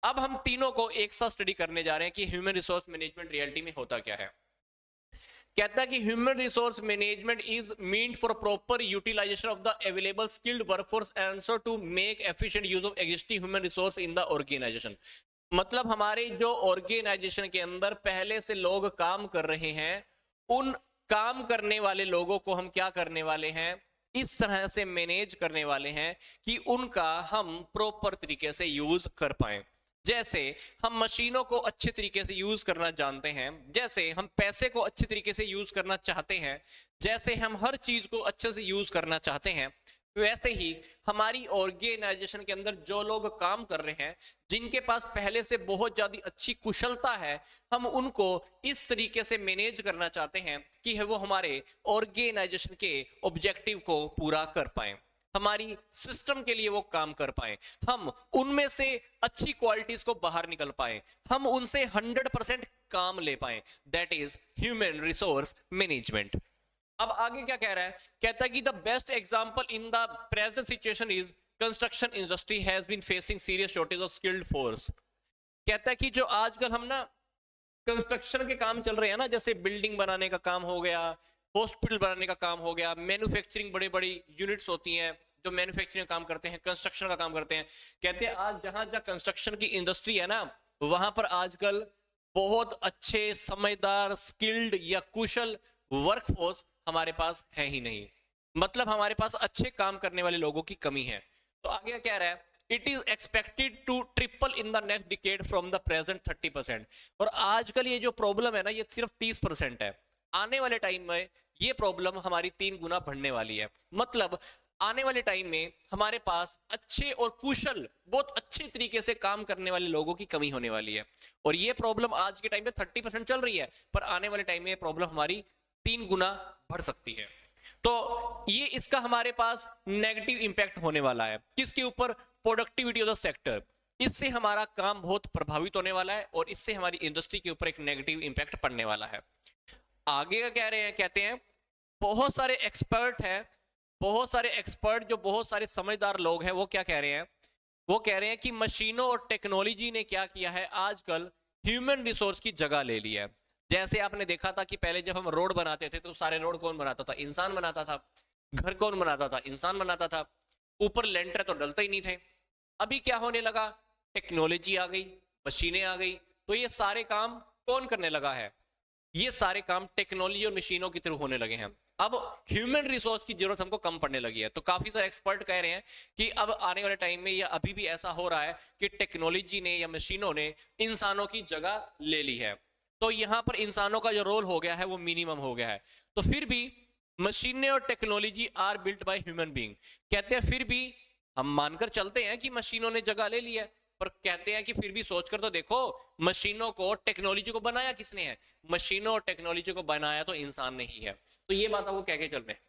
अब हम तीनों को एक साथ स्टडी करने जा रहे हैं कि ह्यूमन रिसोर्स मैनेजमेंट रियलिटी में होता क्या है। कहता है कि human resource management is meant for proper utilisation of the available skilled workforce and also to make efficient use of existing human resource in the organisation. मतलब हमारे जो ऑर्गेनाइजेशन के अंदर पहले से लोग काम कर रहे हैं, उन काम करने वाले लोगों को हम क्या करने वाले हैं, इस तरह से मैनेज करने वाले हैं कि उनका हम प्रॉपर तरीके से यूज कर पाए। जैसे हम मशीनों को अच्छे तरीके से यूज करना जानते हैं, जैसे हम पैसे को अच्छे तरीके से यूज करना चाहते हैं, जैसे हम हर चीज को अच्छे से यूज करना चाहते हैं, वैसे ही हमारी ऑर्गेनाइजेशन के अंदर जो लोग काम कर रहे हैं, जिनके पास पहले से बहुत ज्यादा अच्छी कुशलता है, हम उनको इस तरीके से मैनेज करना चाहते हैं कि वो हमारे ऑर्गेनाइजेशन के ऑब्जेक्टिव को पूरा कर पाए, हमारी सिस्टम के लिए वो काम कर पाए, हम उनमें से अच्छी क्वालिटीज को बाहर निकल पाए, हम उनसे 100% काम ले पाए। That is human resource management. अब आगे क्या कह रहा है, कहता है कि the best example in the present situation is construction industry has been facing serious shortage of skilled force. कहता है कि जो आजकल हम ना कंस्ट्रक्शन के काम चल रहे हैं ना, जैसे बिल्डिंग बनाने का काम हो गया, हॉस्पिटल बनाने का काम हो गया, मैन्युफैक्चरिंग बड़ी बड़ी यूनिट्स होती हैं जो मैन्युफैक्चरिंग काम करते हैं, कंस्ट्रक्शन का काम करते हैं। कहते हैं आज जहां जहां कंस्ट्रक्शन की इंडस्ट्री है ना, वहां पर आजकल बहुत अच्छे समझदार स्किल्ड या कुशल वर्कफोर्स हमारे पास है ही नहीं। मतलब हमारे पास अच्छे काम करने वाले लोगों की कमी है। तो आगे क्या रहा है, it is expected to triple in the next decade from the present 30%। और आजकल ये जो प्रॉब्लम है ना, ये सिर्फ 30% है। आने वाले टाइम में ये प्रॉब्लम हमारी 3 गुना बढ़ने वाली है। मतलब आने वाले टाइम में हमारे पास अच्छे और कुशल, बहुत अच्छे तरीके से काम करने वाले लोगों की कमी होने वाली है। और ये प्रॉब्लम आज के टाइम में 30% चल रही है, पर आने वाले टाइम में ये प्रॉब्लम हमारी 3 गुना बढ़ सकती है। तो ये इसका हमारे पास नेगेटिव इंपैक्ट होने वाला है किसके ऊपर, प्रोडक्टिविटी ऑफ द सेक्टर। इससे हमारा काम बहुत प्रभावित होने वाला है और इससे हमारी इंडस्ट्री के ऊपर एक नेगेटिव इंपैक्ट पड़ने वाला है। आगे का कह रहे हैं, कहते हैं बहुत सारे एक्सपर्ट हैं, बहुत सारे एक्सपर्ट जो बहुत सारे समझदार लोग हैं, वो क्या कह रहे हैं, वो कह रहे हैं कि मशीनों और टेक्नोलॉजी ने क्या किया है, आजकल ह्यूमन रिसोर्स की जगह ले ली है। जैसे आपने देखा था कि पहले जब हम रोड बनाते थे तो सारे रोड कौन बनाता था, इंसान बनाता था। घर कौन बनाता था, इंसान बनाता था। ऊपर लेंटर तो डलते ही नहीं थे। अभी क्या होने लगा, टेक्नोलॉजी आ गई, मशीनें आ गई, तो ये सारे काम कौन करने लगा है, ये सारे काम टेक्नोलॉजी और मशीनों की थ्रू होने लगे हैं। अब ह्यूमन रिसोर्स की जरूरत हमको कम पड़ने लगी है। तो काफी सारे एक्सपर्ट कह रहे हैं कि अब आने वाले टाइम में या अभी भी ऐसा हो रहा है कि टेक्नोलॉजी ने या मशीनों ने इंसानों की जगह ले ली है। तो यहां पर इंसानों का जो रोल हो गया है वो मिनिमम हो गया है। तो फिर भी मशीनें और technology are built by human being. कहते हैं फिर भी हम मानकर चलते हैं कि मशीनों ने जगह ले ली है, पर कहते हैं कि फिर भी सोचकर तो देखो, मशीनों को टेक्नोलॉजी को बनाया किसने है, मशीनों और टेक्नोलॉजी को बनाया तो इंसान ने ही है। तो ये बात आपको कह के चल रहे हैं।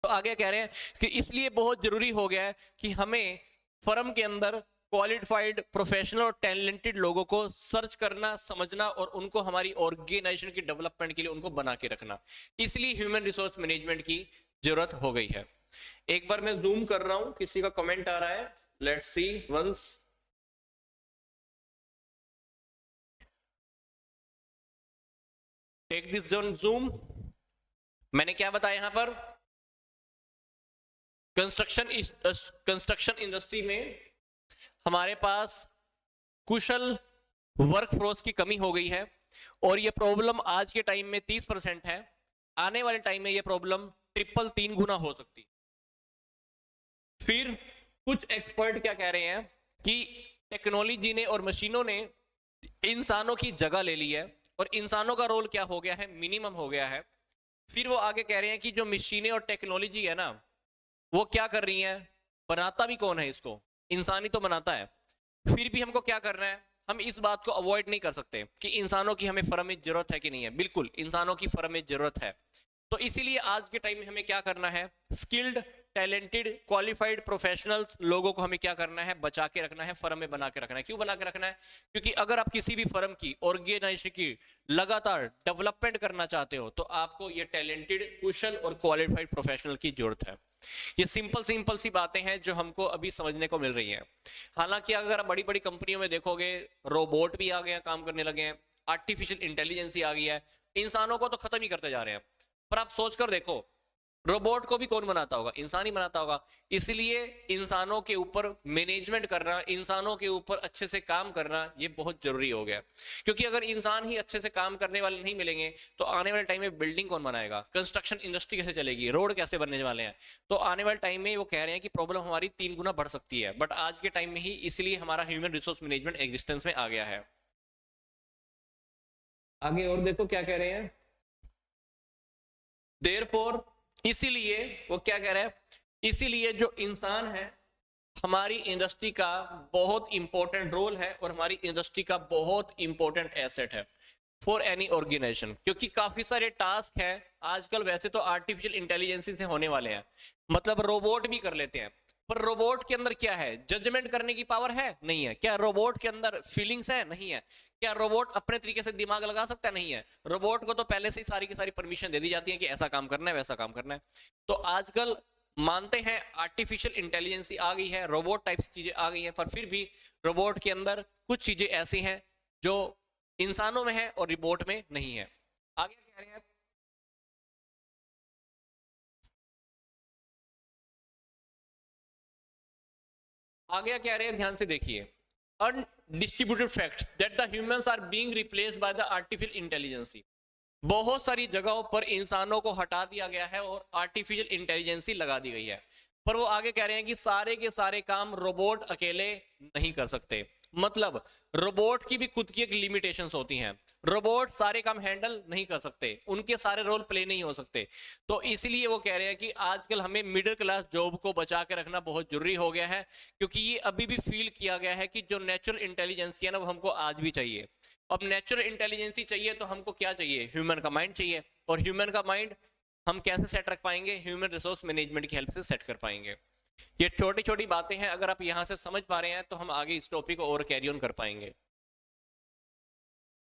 तो आगे कह रहे हैं कि इसलिए बहुत जरूरी हो गया है कि हमें फर्म के अंदर क्वालिफाइड प्रोफेशनल और टैलेंटेड लोगों को सर्च करना, समझना और उनको हमारी ऑर्गेनाइजेशन की डेवलपमेंट के लिए उनको बना के रखना। इसलिए ह्यूमन रिसोर्स मैनेजमेंट की जरूरत हो गई है। एक बार मैं जूम कर रहा हूं, किसी का कमेंट आ रहा है, let's see once. Take this zoom. मैंने क्या बताया यहां पर, कंस्ट्रक्शन इंडस्ट्री में हमारे पास कुशल वर्कफोर्स की कमी हो गई है और ये प्रॉब्लम आज के टाइम में 30% है। आने वाले टाइम में ये प्रॉब्लम ट्रिपल 3 गुना हो सकती है। फिर कुछ एक्सपर्ट क्या कह रहे हैं कि टेक्नोलॉजी ने और मशीनों ने इंसानों की जगह ले ली है और इंसानों का रोल क्या हो गया है, मिनिमम हो गया है। फिर वो आगे कह रहे हैं कि जो मशीनें और टेक्नोलॉजी है ना, वो क्या कर रही हैं, बनाता भी कौन है इसको, इंसान ही तो बनाता है। फिर भी हमको क्या करना है, हम इस बात को अवॉइड नहीं कर सकते कि इंसानों की हमें फर्म में जरूरत है कि नहीं है। बिल्कुल इंसानों की फर्म में जरूरत है। तो इसीलिए आज के टाइम में हमें क्या करना है, स्किल्ड टैलेंटेड क्वालिफाइड प्रोफेशनल्स लोगों को हमें क्या करना है, बचा के रखना है, फर्म में बना के रखना है। क्यों बना के रखना है, क्योंकि अगर आप किसी भी फर्म की ऑर्गेनाइजेशन की लगातार डेवलपमेंट करना चाहते हो तो आपको ये टैलेंटेड कुशल और क्वालिफाइड प्रोफेशनल की जरूरत है। ये सिंपल सिंपल सी बातें हैं जो हमको अभी समझने को मिल रही हैं। हालांकि अगर बड़ी बड़ी कंपनियों में देखोगे, रोबोट भी आ गए हैं, काम करने लगे हैं, आर्टिफिशियल इंटेलिजेंस आ गई है, इंसानों को तो खत्म ही करते जा रहे हैं। पर आप सोच कर देखो, रोबोट को भी कौन बनाता होगा? इंसान ही बनाता होगा। इसलिए इंसानों के ऊपर मैनेजमेंट करना, इंसानों के ऊपर अच्छे से काम करना, ये बहुत जरूरी हो गया। क्योंकि अगर इंसान ही अच्छे से काम करने वाले नहीं मिलेंगे तो आने वाले टाइम में बिल्डिंग कौन बनाएगा, कंस्ट्रक्शन इंडस्ट्री कैसे चलेगी, रोड कैसे बनने वाले हैं? तो आने वाले टाइम में वो कह रहे हैं कि प्रॉब्लम हमारी 3 गुना बढ़ सकती है। बट आज के टाइम में ही इसलिए हमारा ह्यूमन रिसोर्स मैनेजमेंट एग्जिस्टेंस में आ गया है। आगे और देखो क्या कह रहे हैं। देयरफॉर, इसीलिए वो क्या कह रहे हैं, इसीलिए जो इंसान है हमारी इंडस्ट्री का बहुत इंपॉर्टेंट रोल है और हमारी इंडस्ट्री का बहुत इंपॉर्टेंट एसेट है फॉर एनी ऑर्गेनाइजेशन। क्योंकि काफी सारे टास्क हैं आजकल, वैसे तो आर्टिफिशियल इंटेलिजेंस से होने वाले हैं, मतलब रोबोट भी कर लेते हैं, पर रोबोट के अंदर क्या है? जजमेंट करने की पावर है? नहीं है। क्या रोबोट के अंदर फीलिंग्स है? नहीं है। क्या रोबोट अपने तरीके से दिमाग लगा सकता है? नहीं है। रोबोट को तो पहले से ही सारी की सारी परमिशन दे दी जाती है कि ऐसा काम करना है, वैसा काम करना है। तो आजकल मानते हैं आर्टिफिशियल इंटेलिजेंस आ गई है, रोबोट टाइप चीजें आ गई हैं, पर फिर भी रोबोट के अंदर कुछ चीजें ऐसी हैं जो इंसानों में है और रोबोट में नहीं है। आगे कह रहे हैं, आगे कह रहे हैं, ध्यान से देखिए। Undistributed fact that the humans are being replaced by the artificial intelligence. बहुत सारी जगहों पर इंसानों को हटा दिया गया है और आर्टिफिशियल इंटेलिजेंस लगा दी गई है। पर वो आगे कह रहे हैं कि सारे के सारे काम रोबोट अकेले नहीं कर सकते। मतलब रोबोट की भी खुद की एक लिमिटेशंस होती हैं। रोबोट सारे काम हैंडल नहीं कर सकते, उनके सारे रोल प्ले नहीं हो सकते। तो इसलिए वो कह रहे हैं कि आजकल हमें मिडिल क्लास जॉब को बचा के रखना बहुत जरूरी हो गया है। क्योंकि ये अभी भी फील किया गया है कि जो नेचुरल इंटेलिजेंस है ना, वो हमको आज भी चाहिए। अब नेचुरल इंटेलिजेंसी चाहिए तो हमको क्या चाहिए? ह्यूमन का माइंड चाहिए। और ह्यूमन का माइंड हम कैसे सेट रख पाएंगे? ह्यूमन रिसोर्स मैनेजमेंट की हेल्प से सेट कर पाएंगे। ये छोटी छोटी बातें हैं, अगर आप यहां से समझ पा रहे हैं तो हम आगे इस टॉपिक को और कैरी ऑन कर पाएंगे।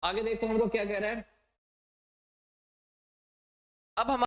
आगे देखो हमको क्या कह रहा है। अब हम